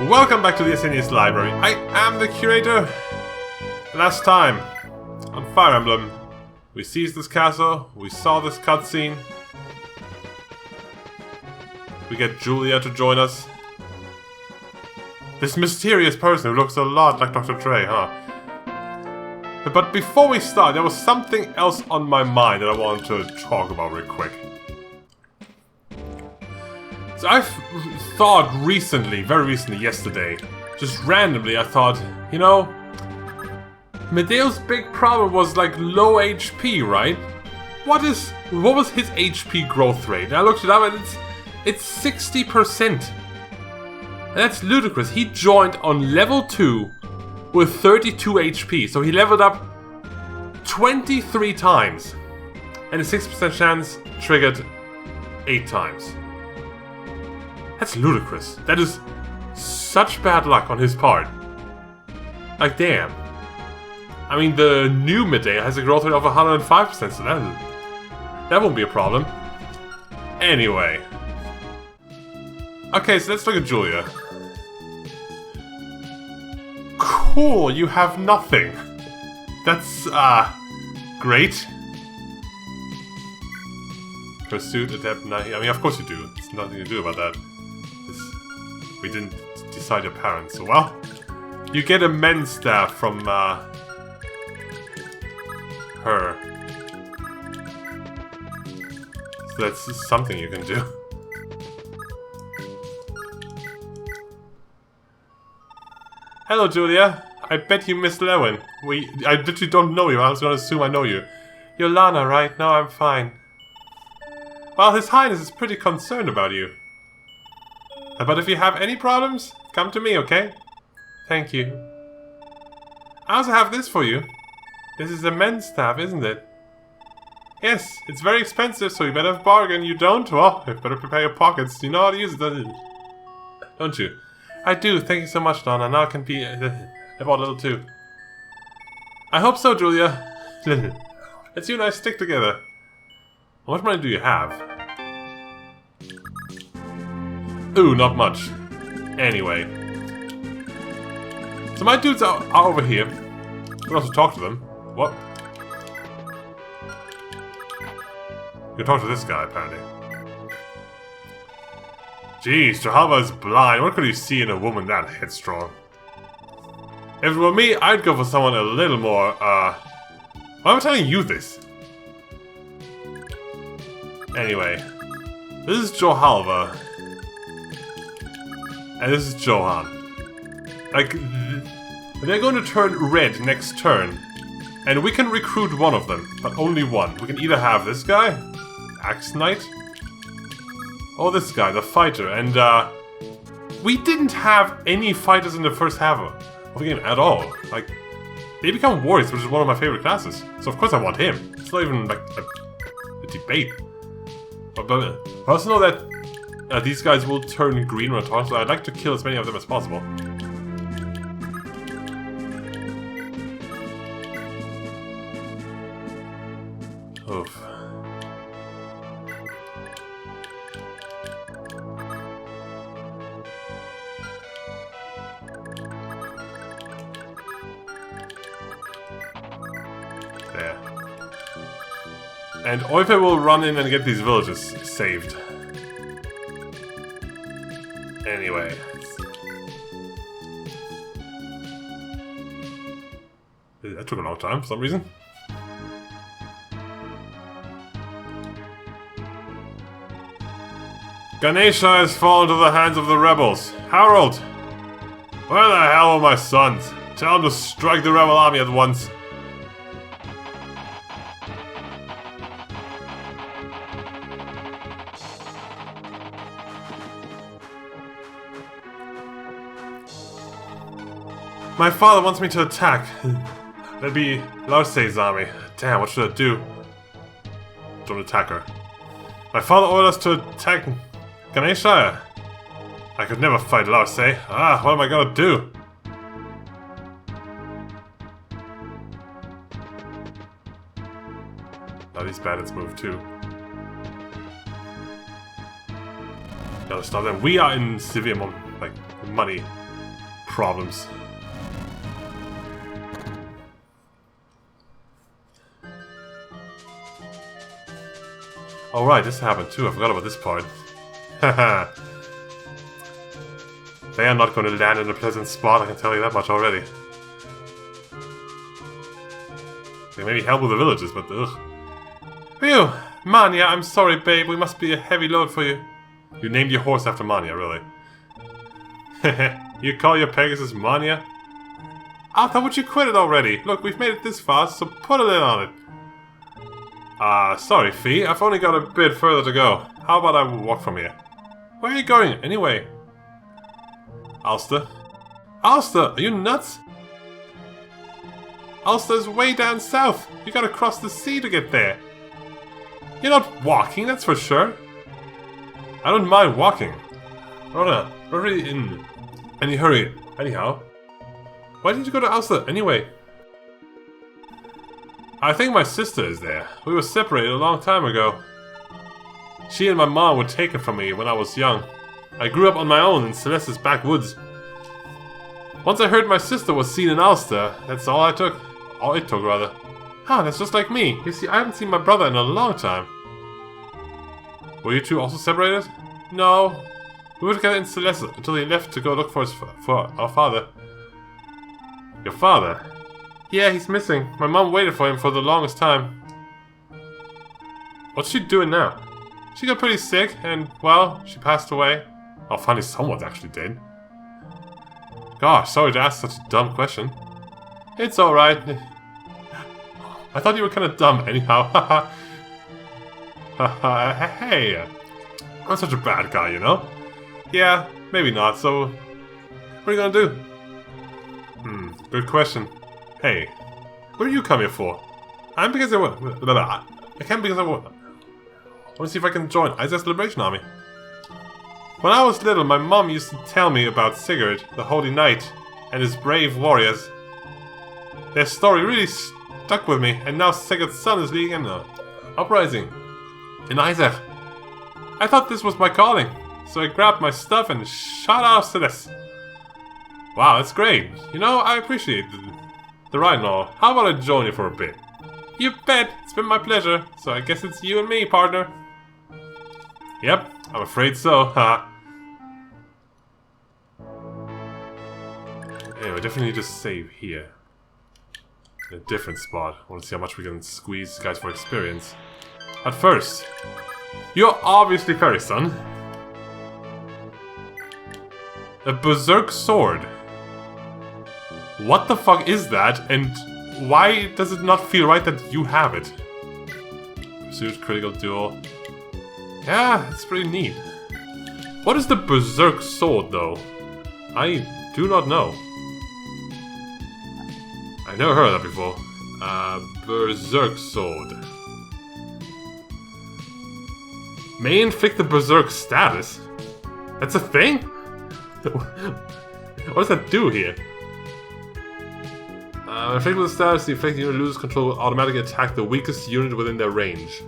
Welcome back to the SNES library. I am the curator. Last time, on Fire Emblem, we seized this castle, we saw this cutscene. We get Julia to join us. This mysterious person who looks a lot like Dr. Trey, huh? But before we start, there was something else on my mind that I wanted to talk about real quick. So I've thought recently, very recently, yesterday, just randomly, I thought, you know, Medeo's big problem was like low HP, right? What was his HP growth rate? And I looked it up and it's 60%. And that's ludicrous. He joined on level 2 with 32 HP, so he leveled up 23 times. And a 6% chance triggered 8 times. That's ludicrous. That is such bad luck on his part. Like, damn. I mean, the new Medea has a growth rate of 105%, so that won't be a problem. Anyway. Okay, so let's look at Julia. Cool, you have nothing. That's, great. Pursuit, adept, I mean, of course you do. There's nothing to do about that. We didn't decide your parents, so well. You get a men's staff from, her. So that's something you can do. Hello, Julia. I bet you miss Lewin. I literally don't know you. I was gonna assume I know you. You're Lana, right? No, I'm fine. Well, His Highness is pretty concerned about you. But if you have any problems, come to me, okay? Thank you. I also have this for you. This is a men's staff, isn't it? Yes, it's very expensive, so you better bargain. You don't? Well, you better prepare your pockets. You know how to use it, don't you? I do. Thank you so much, Donna. Now I can be about a little too. I hope so, Julia. Let's you and I stick together. How much money do you have? Ooh, not much. Anyway. So my dudes are over here. We can also talk to them. What? You can talk to this guy, apparently. Jeez, Jehovah is blind. What could you see in a woman that headstrong? If it were me, I'd go for someone a little more, Why am I telling you this? Anyway. This is Johalva. And this is Johan. Like, they're going to turn red next turn. And we can recruit one of them, but only one. We can either have this guy, Axe Knight, or this guy, the fighter. And, we didn't have any fighters in the first half of the game at all. Like, they become warriors, which is one of my favorite classes. So of course I want him. It's not even, like, a debate. But I also know that these guys will turn green when I talk, so I'd like to kill as many of them as possible. Oof. There. And Oife will run in and get these villages saved. Anyway. That took a long time for some reason. Ganesha has fallen to the hands of the rebels. Harold! Where the hell are my sons? Tell them to strike the rebel army at once. My father wants me to attack. That'd be Larce's army. Damn, what should I do? Don't attack her. My father ordered us to attack Ganesha. I could never fight Larce. Ah, what am I gonna do? Now these bandits move too. Gotta stop them. We are in severe money problems. Oh right, this happened too. I forgot about this part. Haha. They are not going to land in a pleasant spot, I can tell you that much already. They maybe help with the villages, but ugh. Phew! Mania, I'm sorry, babe. We must be a heavy load for you. You named your horse after Mania, really? You call your Pegasus Mania? I thought would you quit it already? Look, we've made it this far, so put a lid on it. Sorry, Fee. I've only got a bit further to go. How about I walk from here? Where are you going, anyway? Ulster? Ulster, are you nuts? Ulster's way down south. You gotta cross the sea to get there. You're not walking, that's for sure. I don't mind walking. Not really in any hurry. Anyhow, why didn't you go to Ulster anyway? I think my sister is there. We were separated a long time ago. She and my mom were taken from me when I was young. I grew up on my own in Celeste's backwoods. Once I heard my sister was seen in Ulster, that's all I took. All it took, rather. Huh, that's just like me. You see, I haven't seen my brother in a long time. Were you two also separated? No. We were together in Celeste until he left to go look for our father. Your father? Yeah, he's missing. My mom waited for him for the longest time. What's she doing now? She got pretty sick and, well, she passed away. Oh, funny, someone's actually dead. Gosh, sorry to ask such a dumb question. It's alright. I thought you were kind of dumb anyhow. Haha. Hey, I'm such a bad guy, you know? Yeah, maybe not, so what are you gonna do? Good question. Hey, what are you coming here for? I'm because I want. I can't because I want. I want to see if I can join Isaac's Liberation Army. When I was little, my mom used to tell me about Sigurd, the Holy Knight, and his brave warriors. Their story really stuck with me, and now Sigurd's son is leading an uprising in Isaac. I thought this was my calling, so I grabbed my stuff and shot off to this. Wow, that's great. You know, I appreciate the ride and all. How about I join you for a bit? You bet! It's been my pleasure, so I guess it's you and me, partner. Yep, I'm afraid so, ha. Anyway, definitely need to save here. In a different spot. I want to see how much we can squeeze guys for experience. But first, you're obviously fairy, son. A berserk sword. What the fuck is that, and why does it not feel right that you have it? Pursuit, critical duel. Yeah, it's pretty neat. What is the berserk sword, though? I do not know. I've never heard of that before. Berserk sword. May inflict the berserk status. That's a thing? What does that do here? Inflict with the status, the affected unit loses control will automatically attack the weakest unit within their range.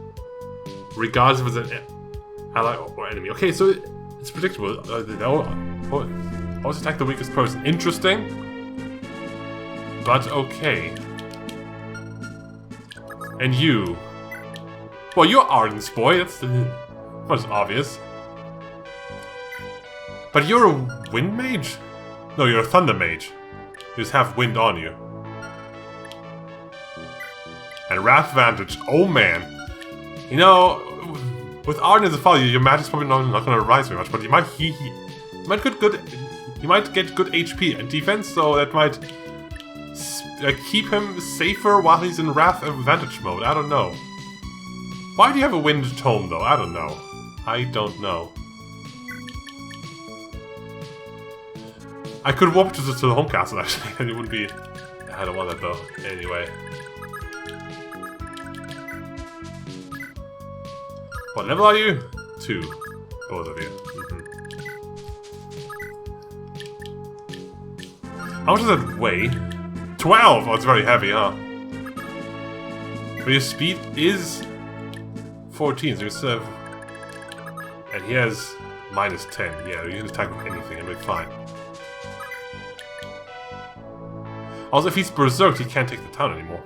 Regardless if it's an ally or enemy. Okay, so it's predictable. Always attack the weakest person. Interesting. But okay. And you. Well, you're Arden's boy. That's much obvious. But you're a wind mage? No, you're a thunder mage. You just have wind on you. And Wrath Vantage. Oh man. You know, with Arden as a father, your magic's probably not going to rise very much, but you might get good HP and defense, so that might keep him safer while he's in Wrath Vantage mode. I don't know. Why do you have a wind tome though? I don't know. I don't know. I could warp to the home castle actually, and it would be. I don't want that though. Anyway. What level are you? 2. Both of you. How much does that weigh? 12! Oh, it's very heavy, huh? But your speed is 14, so you still have... And he has -10. Yeah, you can attack with anything, it'll be fine. Also, if he's berserked, he can't take the town anymore.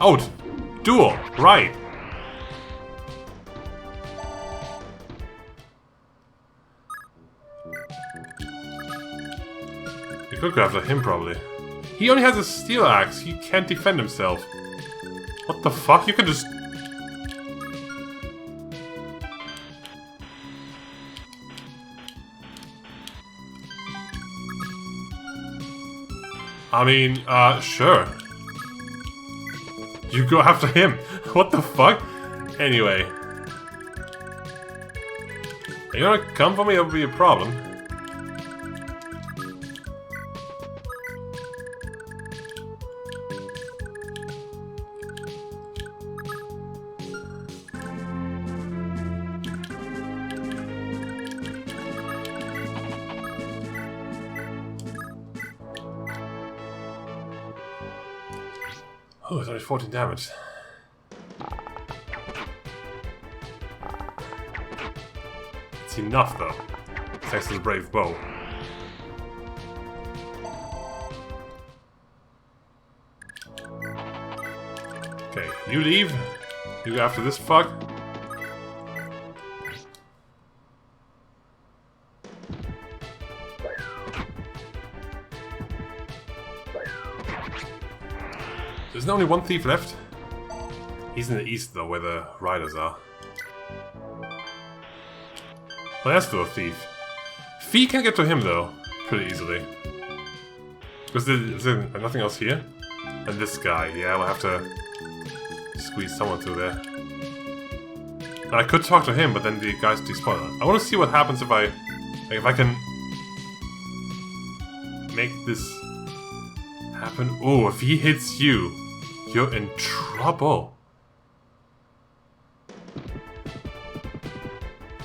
Oh, duel, right. You could go after him, probably. He only has a steel axe. He can't defend himself. What the fuck? You can just... I mean, sure. You go after him. What the fuck? Anyway. Are you gonna come for me? That would be a problem. Oh, it's only 14 damage. It's enough, though. Thanks to the brave bow. Okay, you leave. You go after this fuck. There's only one thief left. He's in the east, though, where the riders are. Well, that's still a thief. Fee can get to him, though, pretty easily. Because there's nothing else here? And this guy, yeah, we'll have to squeeze someone through there. Now, I could talk to him, but then the guys despawn. I want to see what happens if I can make this happen. Oh, if he hits you, you're in trouble.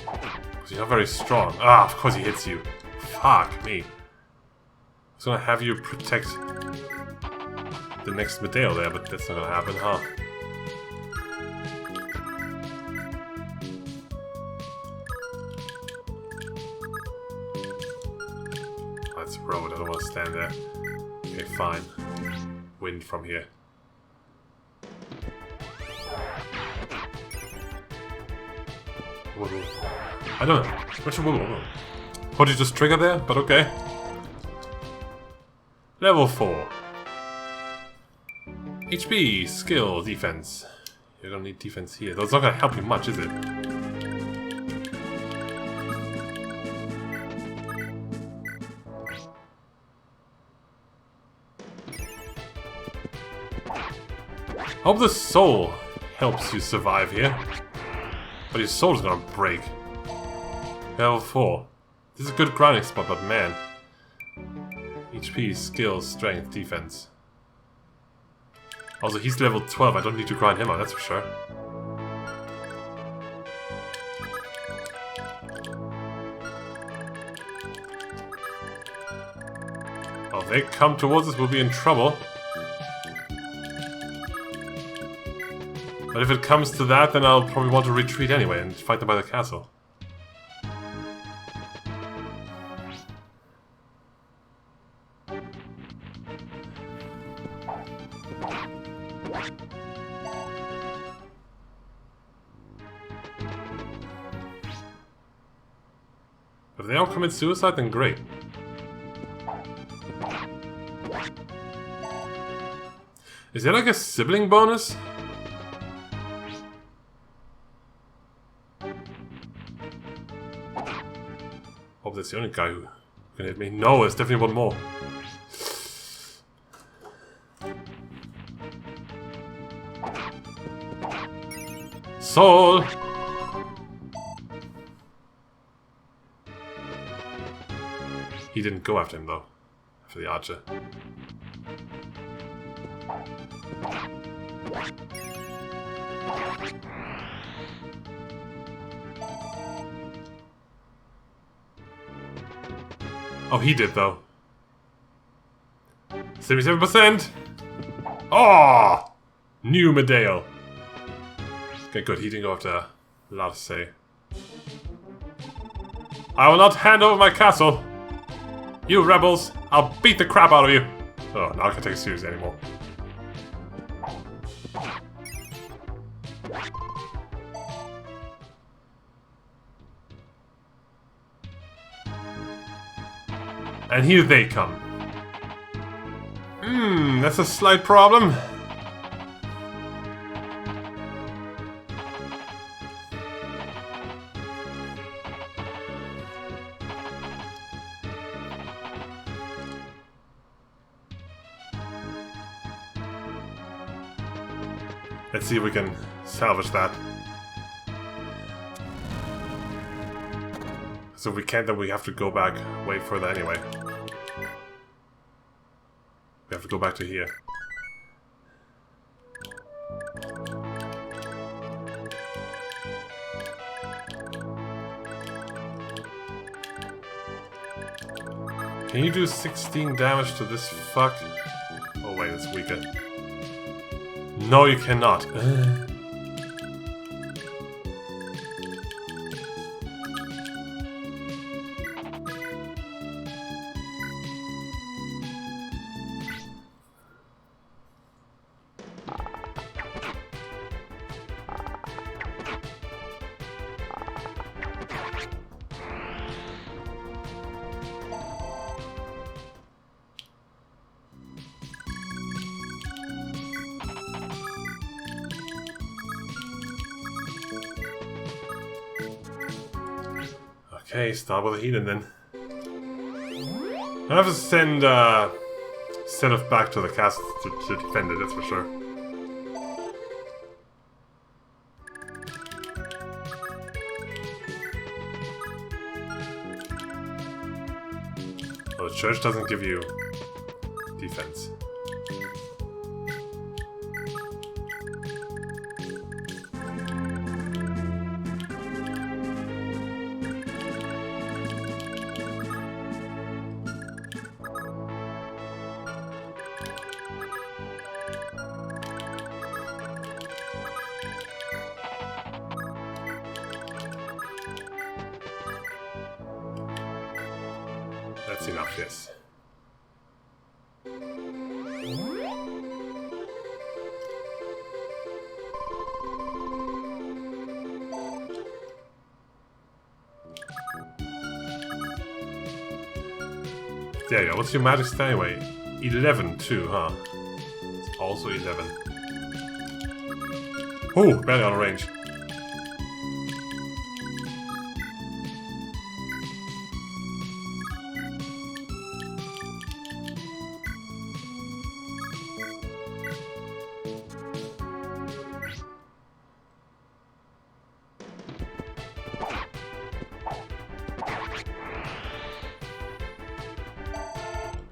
Because you're not very strong. Ah, of course he hits you. Fuck me. I was gonna have you protect the next Medeo there, but that's not gonna happen, huh? That's a road, I don't want to stand there. Okay, fine. Wind from here. I don't know. What did you just trigger there? But okay. Level 4. HP, skill, defense. You're gonna need defense here. That's not gonna help you much, is it? I hope the soul helps you survive here. But your soul's gonna break. Level 4. This is a good grinding spot, but man. HP, skills, strength, defense. Also, he's level 12. I don't need to grind him out, that's for sure. Oh, if they come towards us, we'll be in trouble. But if it comes to that, then I'll probably want to retreat anyway and fight them by the castle. If they all commit suicide, then great. Is there like a sibling bonus? Hope that's the only guy who can hit me. No, there's definitely one more. Soul! He didn't go after him though. After the archer. Oh, he did though. 77%! Oh! New Medale. Okay, good. He didn't go after a lot to say. I will not hand over my castle. You rebels, I'll beat the crap out of you. Oh, now I can't take it seriously anymore. And here they come. That's a slight problem. Let's see if we can salvage that. So if we can't, then we have to go back way further anyway. We have to go back to here. Can you do 16 damage to this fuck? Oh wait, it's weaker. No, you cannot. Okay, start with a healing then. I have to send Zenith back to the castle to defend it, that's for sure. Oh, the church doesn't give you defense. That's enough, yes. There you go. What's your magic stat anyway? 11 too, huh? It's also 11. Oh, barely out of range.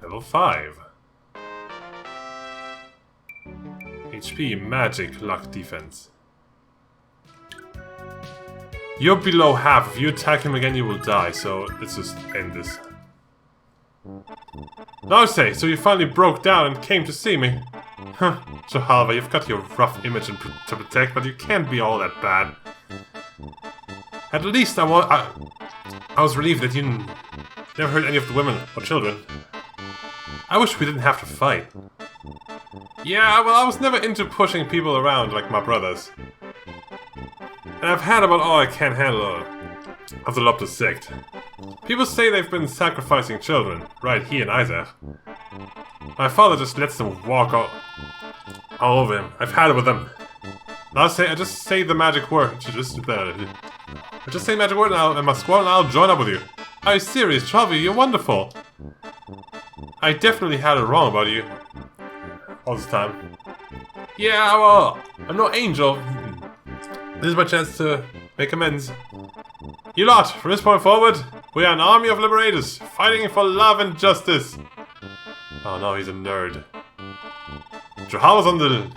Level 5. HP, magic, luck, defense. You're below half. If you attack him again, you will die. So let's just end this. Now say, so you finally broke down and came to see me. Huh. So however, you've got your rough image to protect, but you can't be all that bad. At least I was relieved that you never hurt any of the women or children. I wish we didn't have to fight. Yeah, well, I was never into pushing people around like my brothers. And I've had about all I can handle of the Loptus sect. People say they've been sacrificing children, right here in Isaac. My father just lets them walk all over him. I've had it with them. I just say the magic word. I just say the magic word now, and my squad and I'll join up with you. Are you serious, Travi? You're wonderful. I definitely had it wrong about you. All this time. Yeah, well, I'm no angel. This is my chance to make amends. You lot, from this point forward, we are an army of liberators, fighting for love and justice. Oh no, he's a nerd. Jahal is on the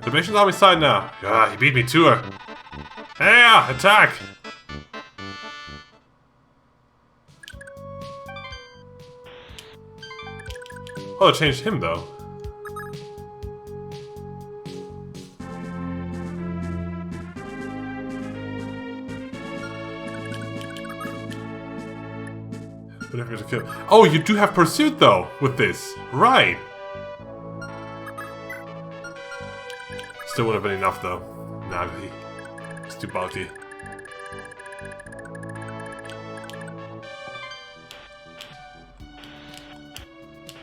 Liberation Army side now. Yeah, he beat me to her. Yeah, attack! Oh, it changed him though. to kill. Oh, you do have pursuit though with this, right? Still would have been enough though. Nah, it's too bulky.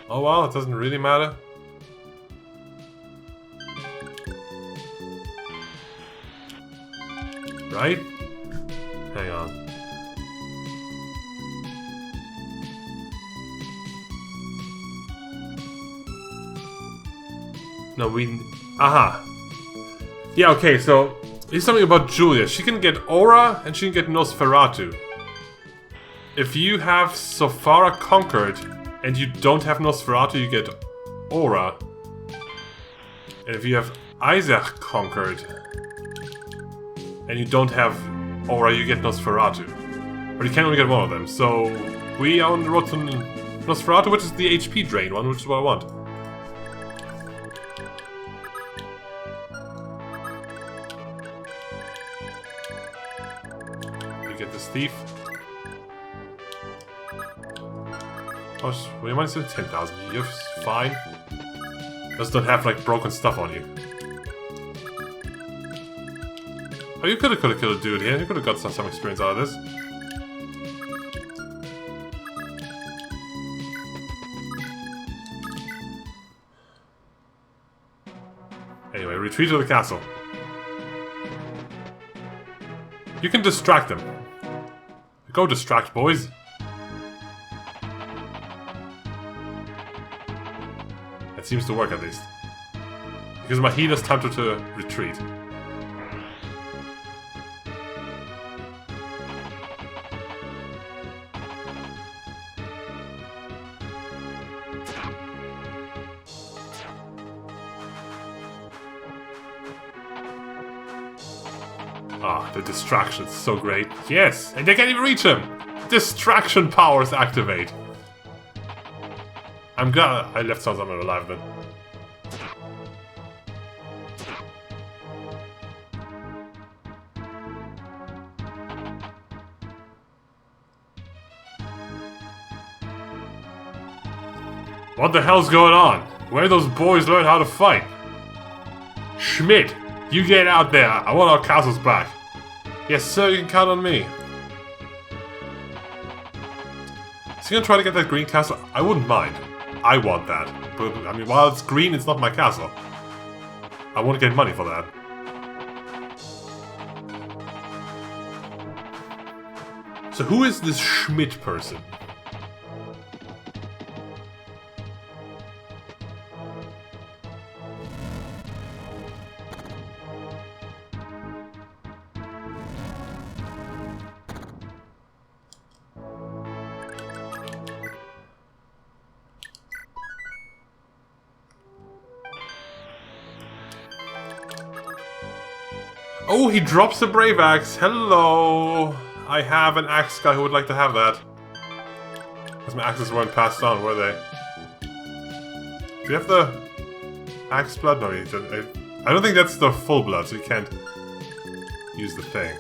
Oh well, it doesn't really matter. Right? Hang on. No, we... Aha! Yeah, okay, so... Here's something about Julia. She can get Aura, and she can get Nosferatu. If you have Sofara Conquered, and you don't have Nosferatu, you get Aura. And if you have Isaac Conquered, and you don't have Aura, you get Nosferatu. But you can only get one of them, so... We are on the road to Nosferatu, which is the HP drain one, which is what I want. Get this thief. Oh, well, you might say 10,000. You're fine. Just don't have like broken stuff on you. Oh, you could have killed a dude here. You could have got some experience out of this. Anyway, retreat to the castle. You can distract them. Go distract, boys. That seems to work at least. Because my healer's tempted to retreat. Ah, the distraction's so great. Yes, and they can't even reach him! Distraction powers activate. I'm glad I left someone alive then. What the hell's going on? Where do those boys learn how to fight? Schmidt, you get out there. I want our castles back. Yes, sir, you can count on me. Is he gonna try to get that green castle? I wouldn't mind. I want that. But, I mean, while it's green, it's not my castle. I won't get money for that. So who is this Schmidt person? Oh, he drops the Brave Axe. Hello. I have an axe guy who would like to have that. Because my axes weren't passed on, were they? Do you have the axe blood? No, you don't. I don't think that's the full blood, so you can't use the thing.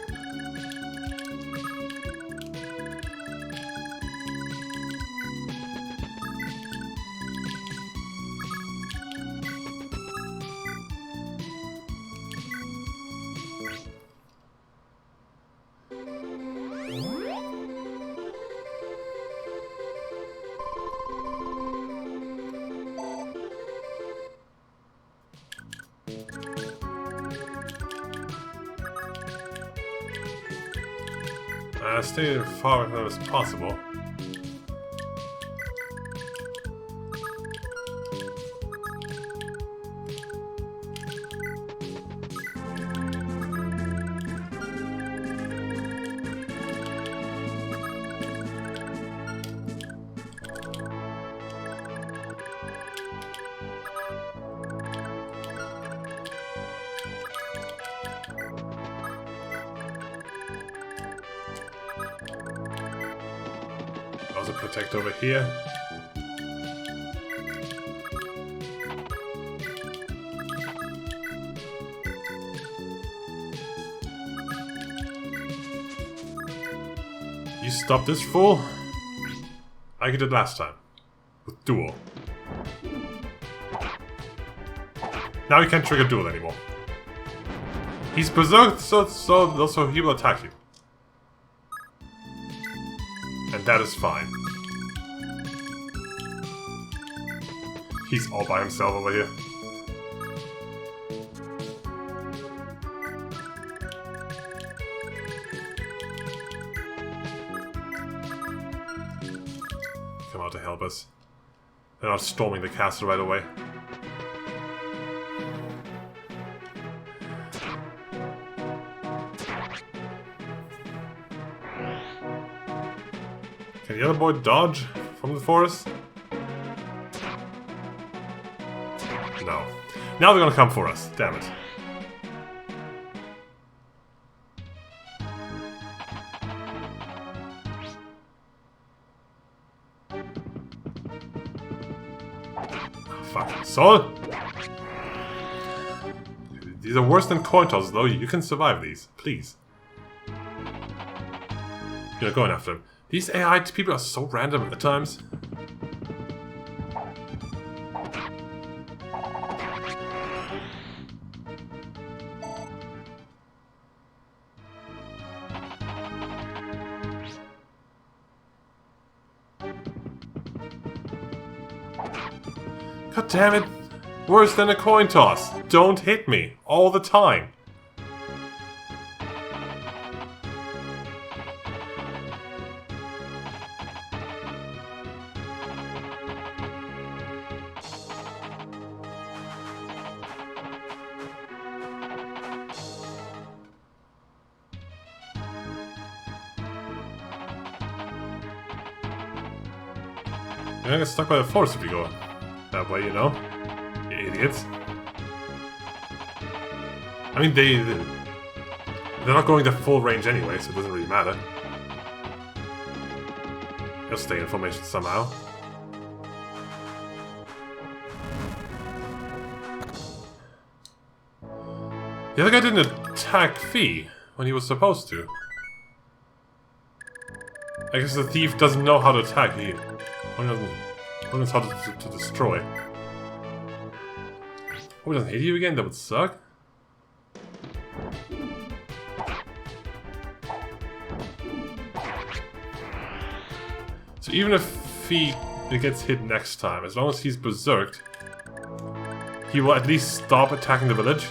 Stay as far away from them as possible. Protect over here. You stop this fool? Like I did last time. With duel. Now he can't trigger duel anymore. He's berserked, so he will attack you. And that is fine. He's all by himself over here. Come out to help us. They're not storming the castle right away. Can the other boy dodge from the forest? No. Now they're gonna come for us. Damn it. Oh, fuck. Sol! These are worse than coin tosses, though. You can survive these. Please. You're going after him. These AI people are so random at times. God damn it! Worse than a coin toss. Don't hit me all the time. You're gonna get stuck by the force if you go that way, you know? You idiots. I mean, they're not going to full range anyway, so it doesn't really matter. They'll stay in formation somehow. The other guy didn't attack Fee when he was supposed to. I guess the thief doesn't know how to attack. He knows how to destroy. Oh, he doesn't hit you again? That would suck. So even if he gets hit next time, as long as he's berserked, he will at least stop attacking the village.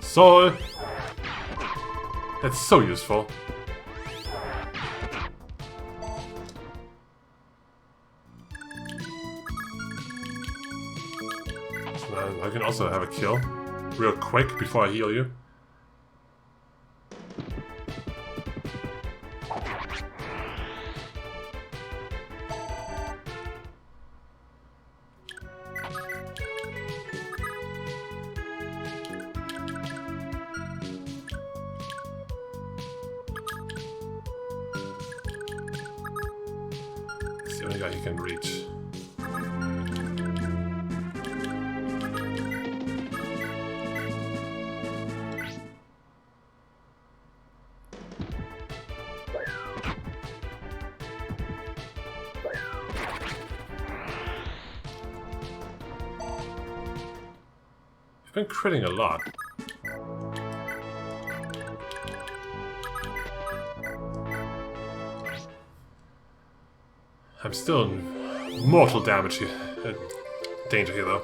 Sol! That's so useful. So I can also have a kill real quick before I heal you. The only guy he can reach. You've been critting a lot. I'm still in mortal damage here. Danger here, though.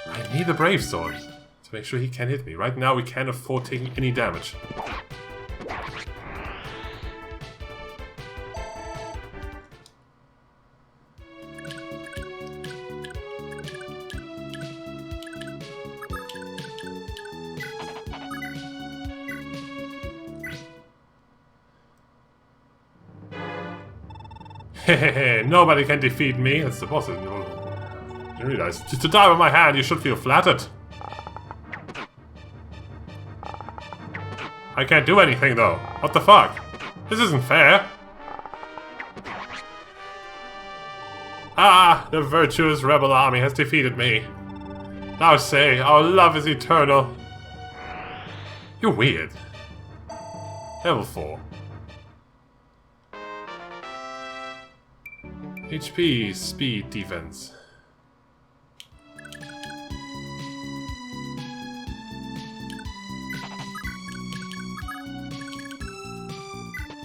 I need the Brave Sword to make sure he can't hit me. Right now, we can't afford taking any damage. Hehehe, nobody can defeat me. That's the boss, isn't it? You realize, just to die with my hand, you should feel flattered. I can't do anything, though. What the fuck? This isn't fair. Ah, the virtuous rebel army has defeated me. Now say, our love is eternal. You're weird. Level 4. HP, speed, defense.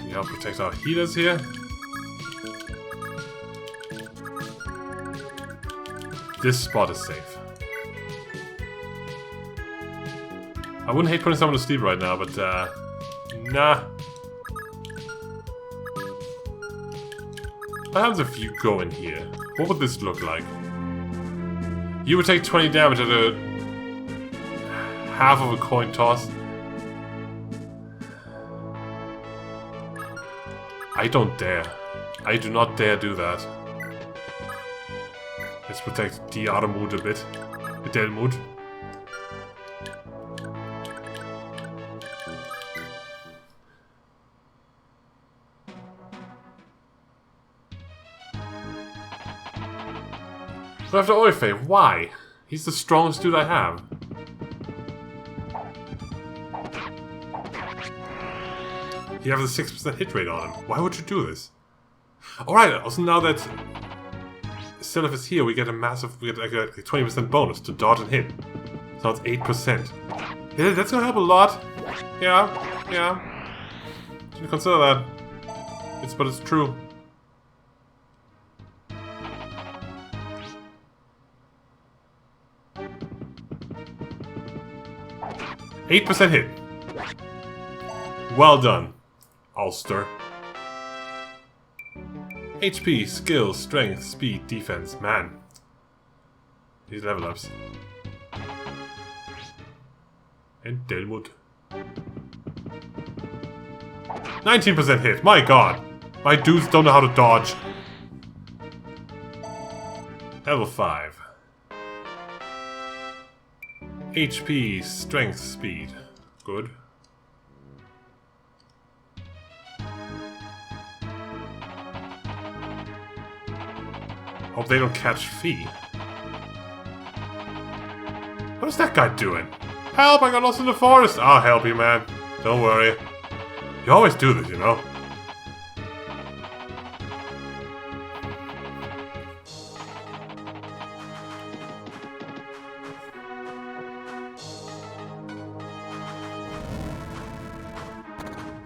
We help protect our healers here. This spot is safe. I wouldn't hate putting someone to sleep right now, but nah. What happens if you go in here? What would this look like? You would take 20 damage at a half of a coin toss. I don't dare. I do not dare do that. Let's protect the other mood a bit. The dead mood. But after Oife, why? He's the strongest dude I have. You have a 6% hit rate on him. Why would you do this? Alright, also now that Seliph is here, we get like a 20% bonus to dodge and hit. So it's 8%. Yeah, that's gonna help a lot. Yeah. Should consider that. But it's true. %8 hit. Well done, Ulster. HP, skill, strength, speed, defense. Man. These level ups. And Delwood. 19% hit. My god. My dudes don't know how to dodge. Level 5. HP, strength, speed. Good. Hope they don't catch Fee. What is that guy doing? Help, I got lost in the forest! I'll help you, man. Don't worry. You always do this, you know?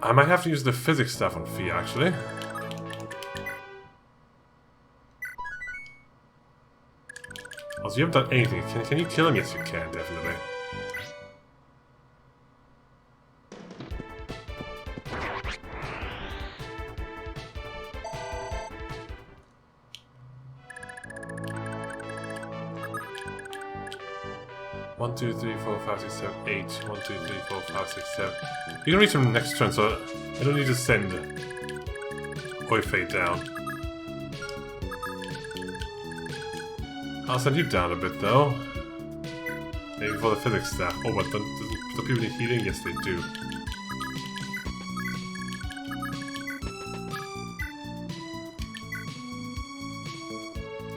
I might have to use the physics stuff on Fee, actually. Also, you haven't done anything. Can you kill him? Yes, you can, definitely. One, 2, 3, 4, 5, 6, 7, 8. 1, 2, 3, 4, 5, 6, 7. You can reach him next turn, so I don't need to send Oife down. I'll send you down a bit, though. Maybe for the physics staff. Oh, what? Do people need healing? Yes, they do.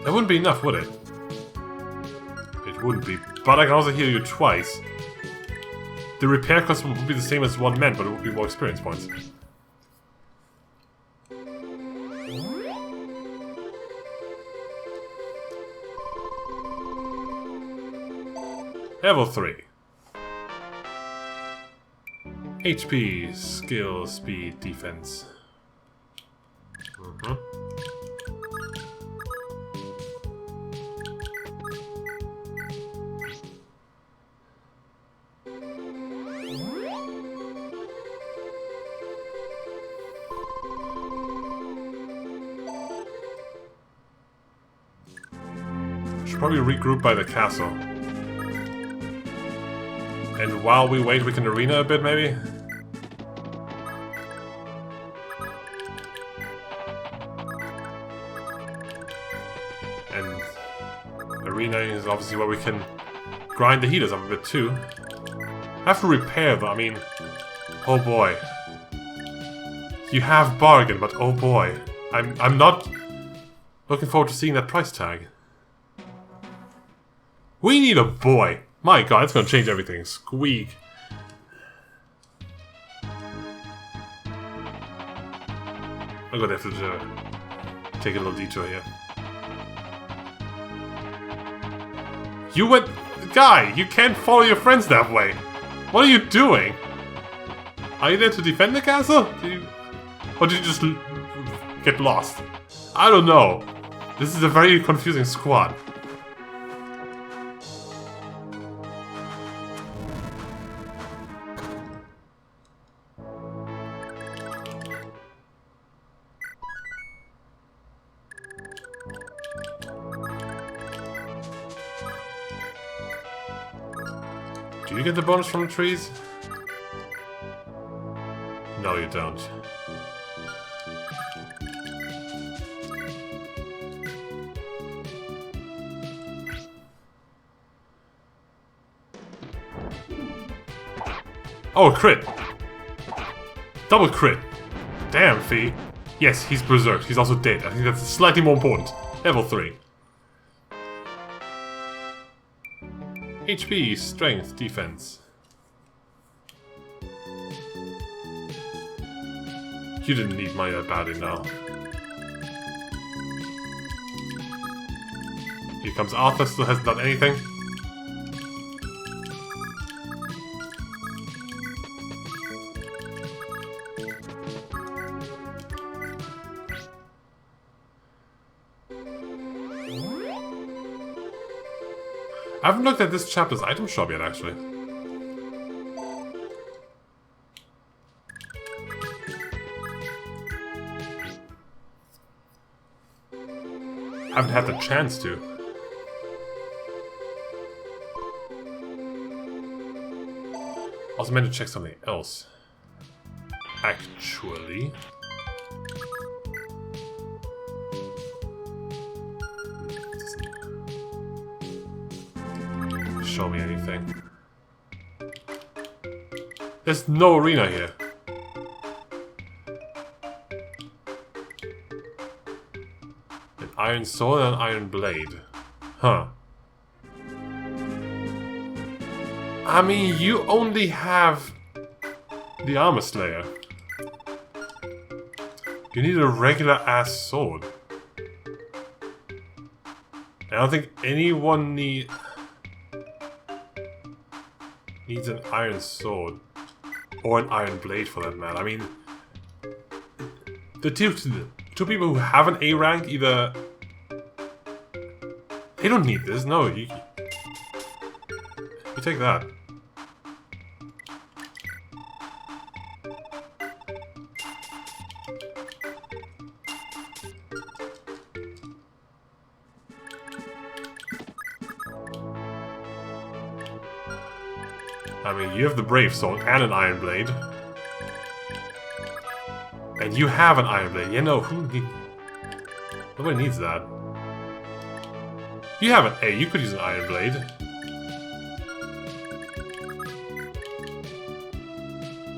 That wouldn't be enough, would it? It wouldn't be. But I can also heal you twice. The repair cost would be the same as one man, but it would be more experience points. Level 3. HP, skill, speed, defense. Should probably regroup by the castle. And while we wait, we can arena a bit, maybe? And arena is obviously where we can grind the heaters up a bit too. I have to repair though, I mean, oh boy. You have bargain, but oh boy. I'm not looking forward to seeing that price tag. We need a boy. My god, it's gonna change everything. Squeak. I'm gonna have to take a little detour here. You went... Guy, you can't follow your friends that way. What are you doing? Are you there to defend the castle? Or did you just get lost? I don't know. This is a very confusing squad. Do you get the bonus from the trees? No, you don't. Oh, crit! Double crit! Damn, Fee. Yes, he's berserked. He's also dead. I think that's slightly more important. Level 3. HP, strength, defense. You didn't need money that badly now. Here comes Arthur, still hasn't done anything. I haven't looked at this chapter's item shop yet, actually. Haven't had the chance to. Also meant to check something else. Actually. Show me anything. There's no arena here. An iron sword and an iron blade. Huh. I mean, you only have the armor slayer. You need a regular ass sword. I don't think anyone needs an iron sword. Or an iron blade for that matter. I mean, the two people who have an A rank either... They don't need this, no. You take that. I mean, you have the Brave Sword and an Iron Blade. And you have an Iron Blade. Yeah, no, nobody needs that. You have an A, you could use an Iron Blade.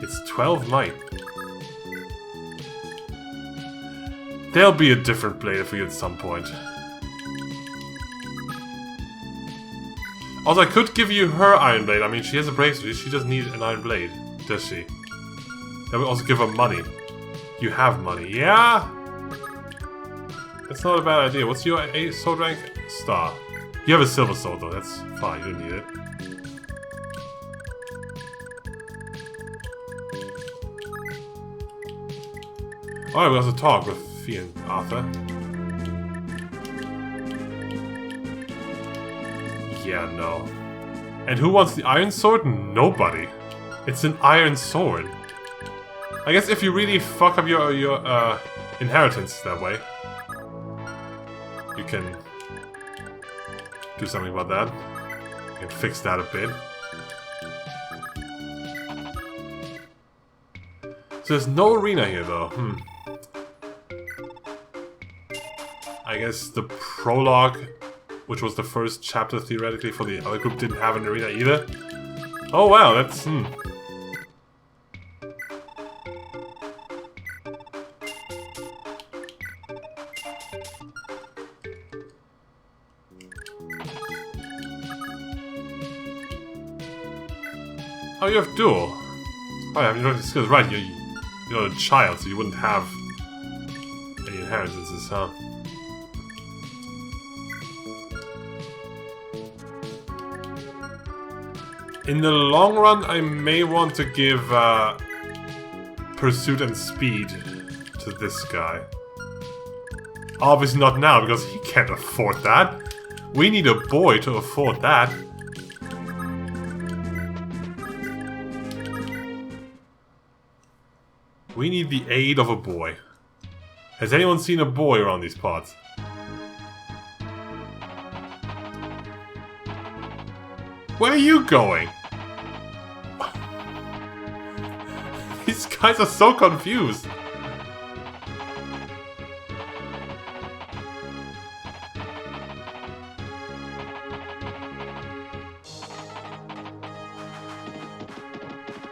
It's 12 might. There'll be a different blade for you at some point. Also, I could give you her Iron Blade. I mean, she has a bracelet. She doesn't need an Iron Blade, does she? That would also give her money. You have money. Yeah? That's not a bad idea. What's your sword rank? Star. You have a silver sword, though. That's fine. You don't need it. Alright, we also talk with Fee and Arthur. Yeah, no. And who wants the iron sword? Nobody. It's an iron sword. I guess if you really fuck up your inheritance that way, you can do something about that. You can fix that a bit. So there's no arena here, though. I guess the prologue, which was the first chapter theoretically for the other group, didn't have an arena either. Oh wow, that's... Oh, you have dual. Oh yeah, you don't have the skills. Right, you're a child, so you wouldn't have any inheritances, huh? In the long run, I may want to give Pursuit and Speed to this guy. Obviously not now, because he can't afford that. We need a boy to afford that. We need the aid of a boy. Has anyone seen a boy around these parts? Where are you going? These guys are so confused.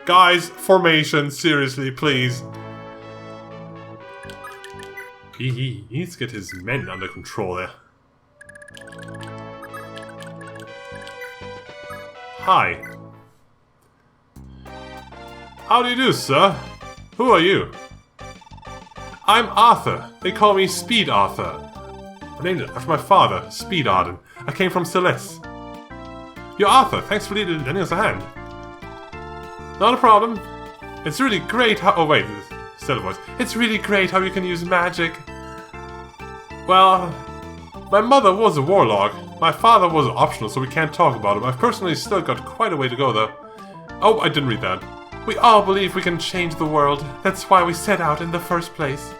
Guys, formation, seriously, please. He needs to get his men under control there. Hi. How do you do, sir? Who are you? I'm Arthur. They call me Speed Arthur. I named it after my father, Speed Arden. I came from Celeste. You're Arthur. Thanks for lending us a hand. Not a problem. It's really great how... Oh wait, still a voice. It's really great how you can use magic. Well, my mother was a warlock. My father was optional, so we can't talk about him. I've personally still got quite a way to go, though. Oh, I didn't read that. We all believe we can change the world. That's why we set out in the first place.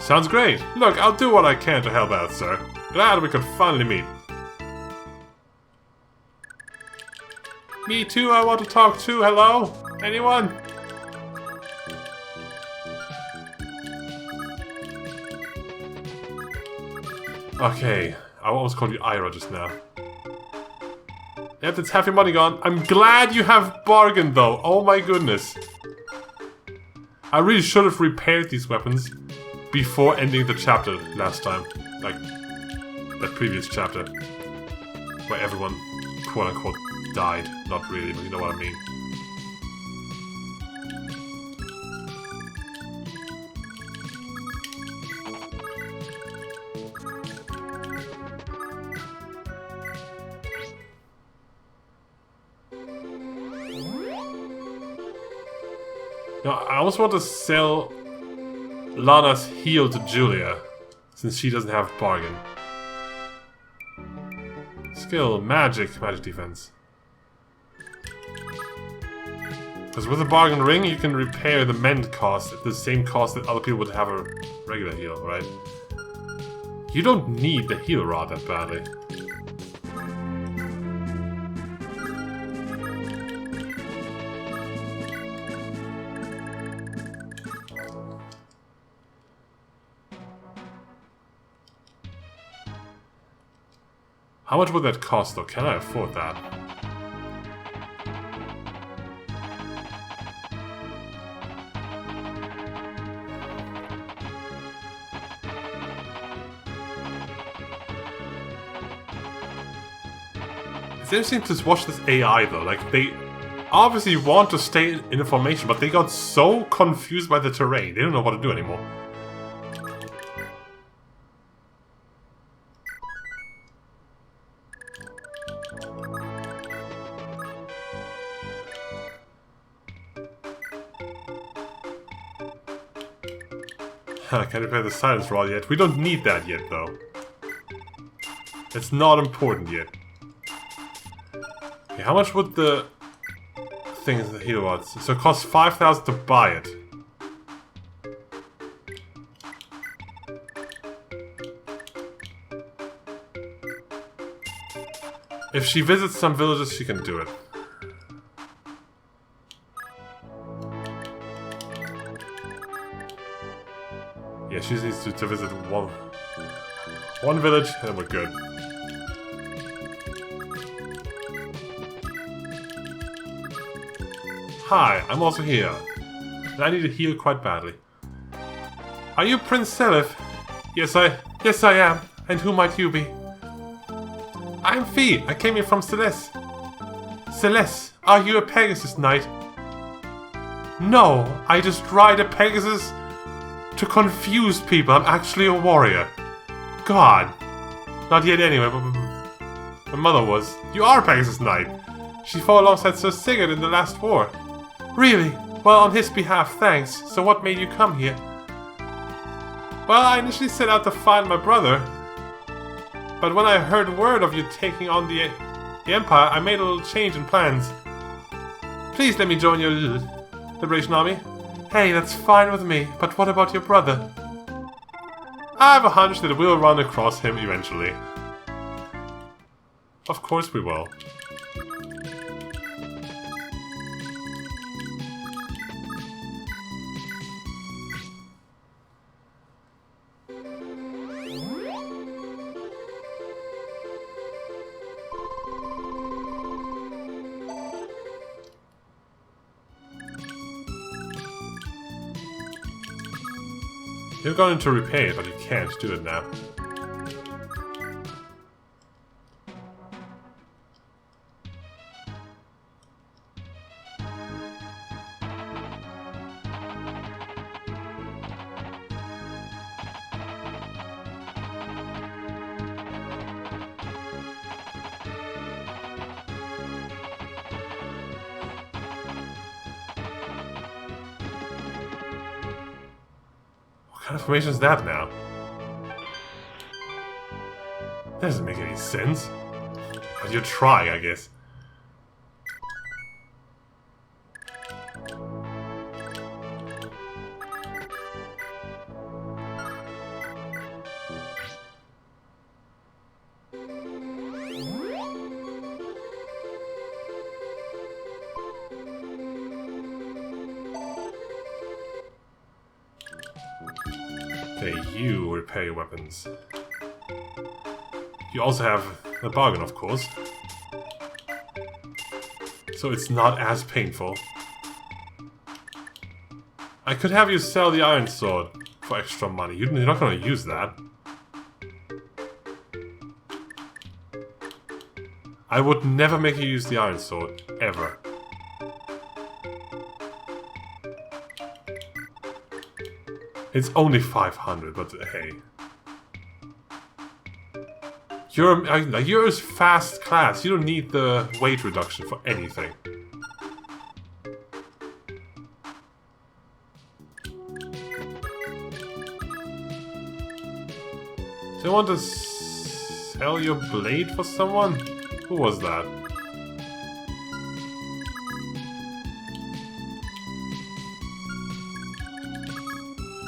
Sounds great. Look, I'll do what I can to help out, sir. Glad we could finally meet. Me too, I want to talk to. Hello? Anyone? Okay, I almost called you Ira just now. Yep, it's half your money gone. I'm glad you have bargained though. Oh my goodness. I really should have repaired these weapons before ending the chapter last time. Like, that previous chapter. Where everyone, quote unquote, died. Not really, but you know what I mean. Now, I almost want to sell Lana's heal to Julia, since she doesn't have bargain. Skill, magic defense. Because with a bargain ring, you can repair the mend cost at the same cost that other people would have a regular heal, right? You don't need the heal rod that badly. How much would that cost though? Can I afford that? It's interesting to watch this AI though, like they obviously want to stay in information, but they got so confused by the terrain, they don't know what to do anymore. I can't repair the silence rod yet. We don't need that yet, though. It's not important yet. Okay, how much would the things, the heal rods? So it costs 5,000 to buy it. If she visits some villages, she can do it. Yeah, she needs to visit one. One village, and we're good. Hi, I'm also here. And I need to heal quite badly. Are you Prince Seliph? Yes, I am. And who might you be? I'm Fee. I came here from Celeste. Celeste, are you a Pegasus Knight? No, I just ride a Pegasus to confuse people. I'm actually a warrior. God. Not yet anyway, but my mother was. You are a Pegasus Knight. She fought alongside Sir Sigurd in the last war. Really? Well, on his behalf, thanks. So what made you come here? Well, I initially set out to find my brother. But when I heard word of you taking on the Empire, I made a little change in plans. Please let me join your Liberation Army. Hey, that's fine with me, but what about your brother? I have a hunch that we'll run across him eventually. Of course we will. You're going to repay it, but you can't do it now. What kind of information is that now? That doesn't make any sense. But you're trying, I guess. Okay, you repair your weapons. You also have a bargain, of course. So it's not as painful. I could have you sell the iron sword for extra money. You're not going to use that. I would never make you use the iron sword, ever. It's only 500, but hey. You're a fast class. You don't need the weight reduction for anything. Do you want to sell your blade for someone? Who was that?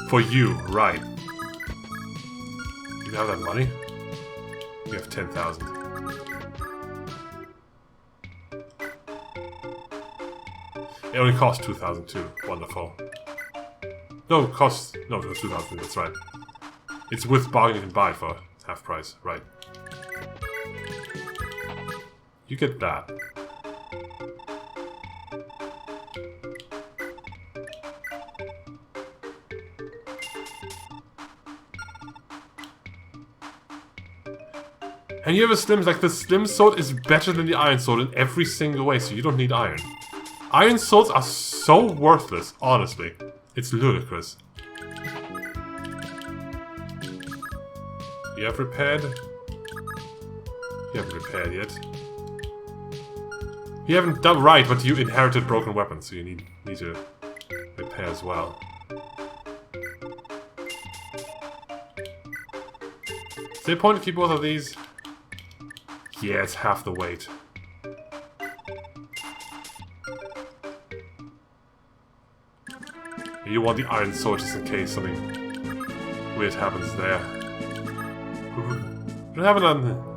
For you, right. You have that money? You have 10,000. It only costs 2,000 too. Wonderful. No, it costs... No, it was 2,000, that's right. It's with bargain you can buy it for half price, right. You get that. And you have a slim, like the slim sword is better than the iron sword in every single way, so you don't need iron. Iron swords are so worthless, honestly. It's ludicrous. You have repaired? You haven't repaired yet. You haven't done right, but you inherited broken weapons, so you need to repair as well. Is there a point to keep both of these? Yeah, it's half the weight. You want the iron sword just in case something weird happens there. You don't have it on...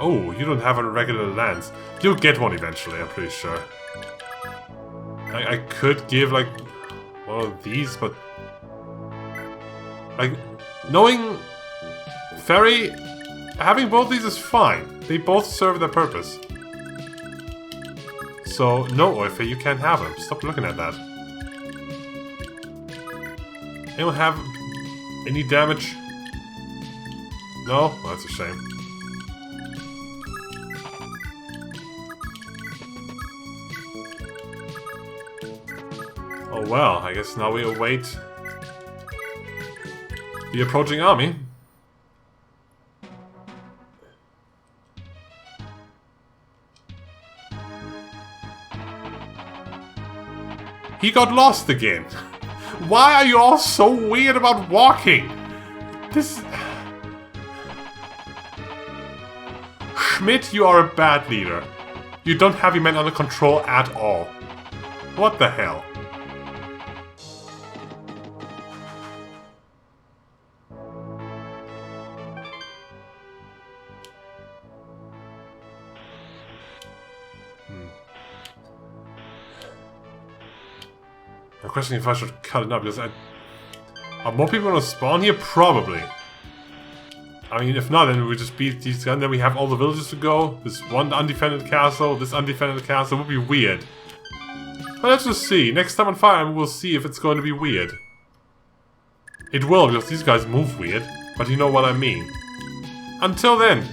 Oh, you don't have a regular lance. You'll get one eventually, I'm pretty sure. I could give, like, one of these, but... Like, Knowing Fairy, having both these is fine. They both serve their purpose. So, no, Oife, you can't have them. Stop looking at that. Anyone have any damage? No? Well, that's a shame. Oh well, I guess now we await the approaching army. He got lost again. Why are you all so weird about walking? This... Schmidt, you are a bad leader. You don't have your men under control at all. What the hell? I'm questioning if I should cut it up because are more people gonna spawn here? Probably. I mean, if not, then we just beat these guys, and then we have all the villages to go. This one undefended castle, this undefended castle would be weird. But let's just see. Next time on Fire Emblem, we'll see if it's going to be weird. It will, because these guys move weird, but you know what I mean. Until then,